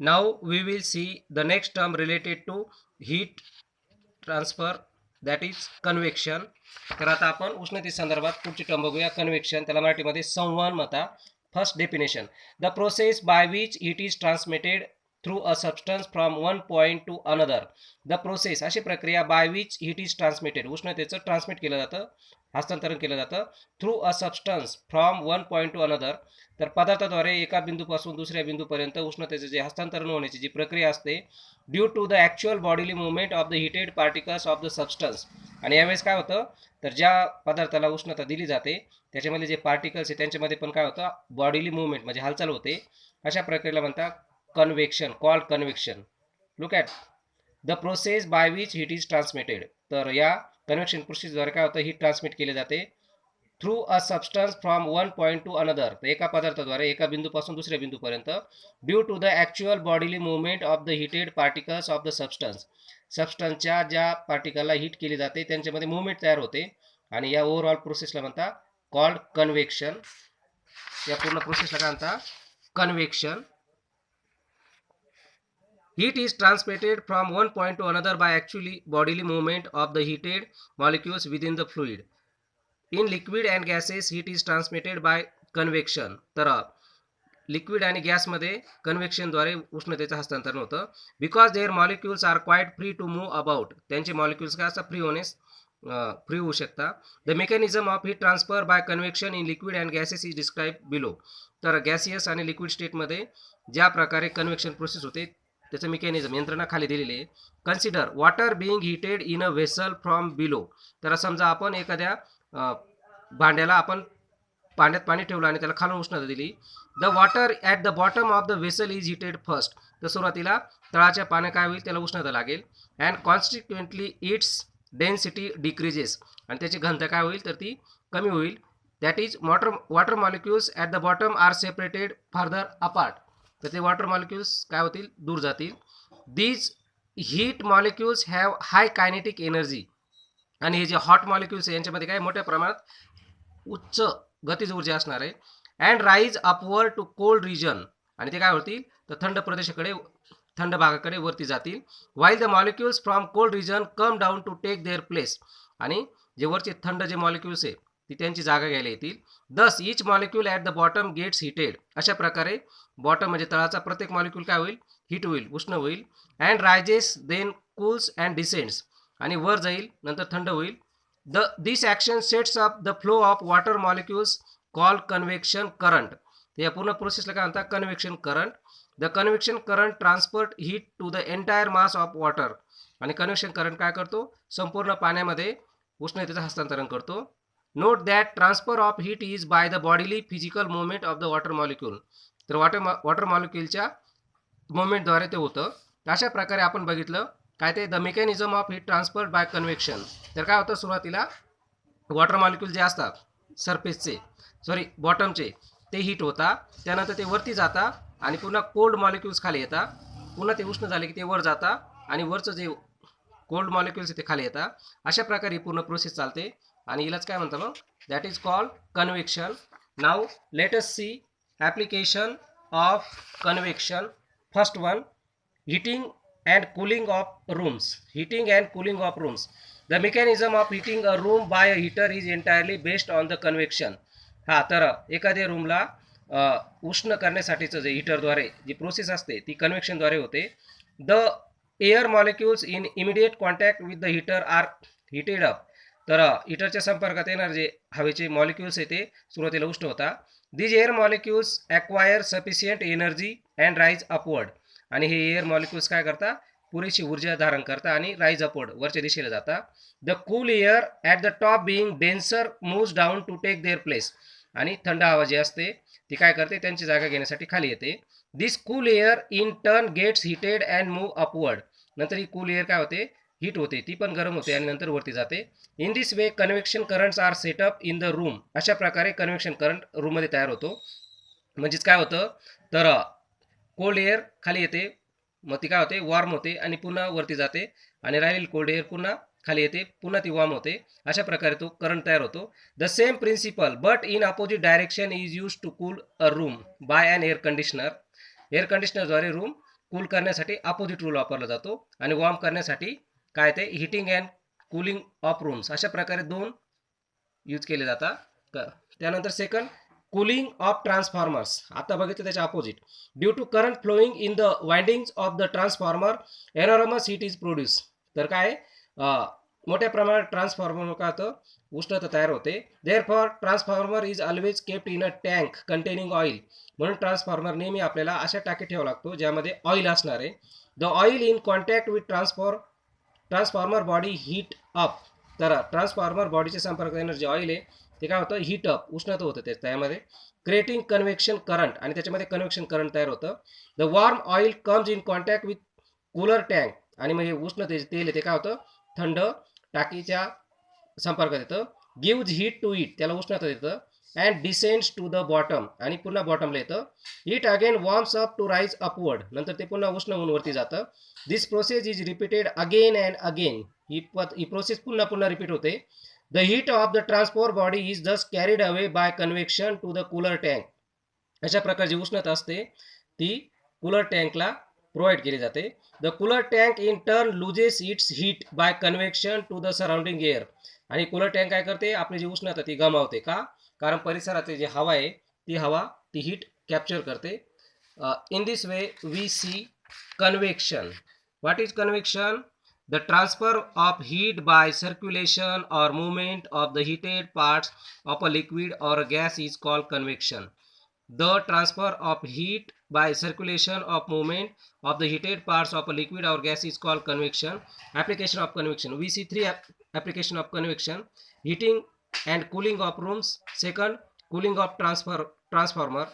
Now we will see the next term related to heat transfer, that is convection. तर आता आपण उष्णते संदर्भात पुढची टर्म बघूया, कन्व्हेक्शन. त्याला मराठीमध्ये संवहन म्हणतात. First definition, the process by which it is transmitted through a substance from one point to another. The process अशी प्रक्रिया by which heat is transmitted, उष्णतेचं ट्रान्समिट केलं जातं, हस्तांतरण केलं जातं, through a substance from one point to another. तर पदार्थाद्वारे एका बिंदूपासून दुसऱ्या बिंदूपर्यंत उष्णतेचे जे हस्तांतरण होण्याची जी प्रक्रिया असते, due to the actual bodily movement of the heated particles of the substance. आणि यावेळेस काय होतं, तर ज्या पदार्थाला उष्णता दिली जाते त्याच्यामध्ये जे पार्टिकल्स आहे त्यांच्यामध्ये पण काय होतं, बॉडीली मुवमेंट म्हणजे हालचाल होते. अशा प्रक्रियेला म्हणतात convection, called convection. Look at the process by which heat is transmitted. तर या कन्व्हेक्शन प्रोसेसद्वारे काय होतं, हीट ट्रान्समिट केले जाते through a substance from one point to another. तर एका पदार्थाद्वारे एका बिंदूपासून दुसऱ्या बिंदूपर्यंत, due to the actual bodily movement of the heated particles of the substance. सबस्टन्सच्या ज्या पार्टिकलला हीट केली जाते त्यांच्यामध्ये मुवमेंट तयार होते, आणि या ओव्हरऑल प्रोसेसला म्हणतात कॉल्ड कन्व्हेक्शन. या पूर्ण प्रोसेसला काय म्हणतात, convection. Heat is transmitted from one point to another by actually bodily movement of the heated molecules within the fluid. In liquid and gases, heat is transmitted by convection. तर liquid आणि गॅसमध्ये कन्व्हेक्शनद्वारे उष्णतेचं हस्तांतरण होतं. Because their molecules are quite free to move about. त्यांचे molecules काय असतात, फ्री होऊ शकता. The mechanism of heat transfer by convection in liquid and gases is describe below. तर गॅसियस आणि लिक्विड स्टेटमध्ये ज्या प्रकारे कन्व्हेक्शन प्रोसेस होते त्याचं मेकॅनिझम, यंत्रणा खाली दिलेली आहे. Consider water being heated in a vessel from below. तर समजा आपण एखाद्या भांड्याला आपण पाण्यात पाणी ठेवलं आणि त्याला खालून उष्णता दिली. The water at the bottom of the vessel is heated first. तर सुरुवातीला तळाच्या पाण्यात काय होईल, त्याला उष्णता लागेल. And consequently its density decreases. आणि त्याची घनता काय होईल, तर ती कमी होईल. That is water molecules at the bottom are separated further apart. तर ते वॉटर मॉलिक्युल्स काय होतील, दूर जातील. These heat molecules have high kinetic energy. आणि हे जे हॉट मॉलिक्युल्स आहे यांच्यामध्ये काय मोठ्या प्रमाणात उच्च गतिज ऊर्जा असणार आहे. And rise upward to cold region. आणि ते काय होतील, तर थंड प्रदेशाकडे, थंड भागाकडे वरती जातील. While the molecules from cold region come down to take their place. आणि जे वरचे थंड जे मॉलिक्युल्स आहे ती त्यांची जागा घ्यायला येतील. Thus each molecule at the bottom gets heated. अशा प्रकारे बॉटम म्हणजे तळाचा प्रत्येक मॉलिक्यूल काय होईल, हीट होईल, उष्ण होईल. And rises then cools and descends. आणि वर जाईल नंतर थंड होईल. This action sets up the flow of water molecules call convection current. या पूर्ण प्रोसेसला काय म्हणतात, convection current. The convection current transferred heat to the entire mass of water. आणि कन्व्हेक्शन करंट काय करतो, संपूर्ण पाण्यामध्ये उष्णतेचं हस्तांतरण करतो. Note that transfer of heat is by the bodily physical movement of the water molecule. तर वॉटर मॉलिक्यूलच्या मुवमेंटद्वारे ते होतं. अशा प्रकारे आपण बघितलं काय ते the mechanism of heat transfer by convection. तर काय होतं, सुरुवातीला वॉटर मॉलिक्यूल जे असतात सरफेसचे, बॉटमचे, ते हीट होता. त्यानंतर ते वरती जाता आणि पुन्हा कोल्ड मॉलिक्युल्स खाली येतात. पुन्हा ते उष्ण झाले की ते वर जाता आणि वरचं जे कोल्ड मॉलिक्युल्स ते खाली येतात. अशा प्रकारे पूर्ण प्रोसेस चालते. आणि हिलाच काय म्हणतात मग, दॅट इज कॉल्ड कन्व्हेक्शन. नाव let us see application of convection. First one, heating and cooling of rooms. Heating and cooling of rooms. The mechanism of heating a room by a heater is entirely based on the convection. हा, तर एखाद्या रूमला उष्ण करण्यासाठीचं जे हीटरद्वारे जी process असते ती कन्व्हेक्शनद्वारे होते. The air molecules in immediate contact with the heater are heated up. तर हीटरच्या संपर्कात येणार जे हवेचे मॉलिक्युल्स आहे ते सुरुवातीला उष्ण होता. These air molecules acquire sufficient energy and rise upward. आणि हे एअर मॉलिक्युल्स काय करतात, पुरेशी ऊर्जा धारण करतात आणि राईज अपवर्ड, वरच्या दिशेला जातात. The cool air at the top being denser moves down to take their place. आणि थंड हवा जी असते ती काय करते, त्यांची जागा घेण्यासाठी खाली येते. This cool air in turn gets heated and move upward. नंतर ही कूल एअर काय होते, हीट होते, ती पण गरम होते आणि नंतर वरती जाते. In this way convection currents are set up in the room. अशा प्रकारे कन्व्हेक्शन करंट रूममध्ये तयार होतो. म्हणजेच काय होतं, तर कोल्ड एअर खाली येते, मग ती काय होते, वॉर्म होते आणि पुन्हा वरती जाते. आणि राहिलेली कोल्ड एअर पुन्हा खाली येते, पुन्हा ती वॉर्म होते. अशा प्रकारे तो करंट तयार होतो. The same principle but in opposite direction is use to cool a room by an air conditioner. Air कंडिशनरद्वारे रूम कूल करण्यासाठी अपोजिट रूल वापरला जातो आणि वॉर्म करण्यासाठी काय ते heating and cooling of rooms अशा प्रकारे दोन यूज केले जातात. त्यानंतर सेकंड कूलिंग ऑफ ट्रान्सफॉर्मर्स. आता बघितलं त्याच्या opposite. Due to current flowing in the windings of the transformer enormous heat is produce. तर काय मोठ्या प्रमाणात ट्रान्सफॉर्मर काय होतं उष्णता तयार होते. Therefore transformer is always kept in a tank containing oil. म्हणून ट्रान्सफॉर्मर नेहमी आपल्याला अशा टाकीत ठेवावा लागतो ज्यामध्ये ऑइल असणार आहे. The oil in contact with transformer body heat up. तर ट्रान्सफॉर्मर बॉडीच्या संपर्कात येणारे जे ऑइल आहे ते काय होतं हीट अप उष्णता होतं त्यामध्ये क्रिएटिंग कन्व्हेक्शन करंट आणि त्याच्यामध्ये कन्व्हेक्शन करंट तयार होतं. The warm oil comes in contact with cooler tank आणि मग हे उष्णतेचे तेल आहे ते काय होतं थंड टाकीच्या संपर्कात येतं. गिव्ज हीट टू इट त्याला उष्णता देतं and descends to the bottom आणि पुन्हा बॉटमला येतं. It again warms up to rise upward नंतर ते पुन्हा उष्ण होऊन वरती जातं. This process is repeated again and again. ही प्रोसेस पुन्हा पुन्हा रिपीट होते. The heat of the transformer body is thus carried away by convection to the cooler tank. अशा प्रकारची उष्णता असते ती कूलर टँकला प्रोव्हाइड केली जाते. The cooler tank in turn loses its heat by convection to the surrounding air. आणि cooler tank काय करते आपली जी उष्णता ती गमावते का कारण परिसराची जी हवा आहे ती हीट कॅप्चर करते. In this way we see convection. What is convection? The transfer of heat by circulation or movement of the heated parts of a liquid or a gas is called convection. The transfer of heat by circulation of movement of the heated parts of a liquid or gas is called convection. Application of convection. We see three application of convection. Heating and cooling of rooms. Second, cooling of transformer.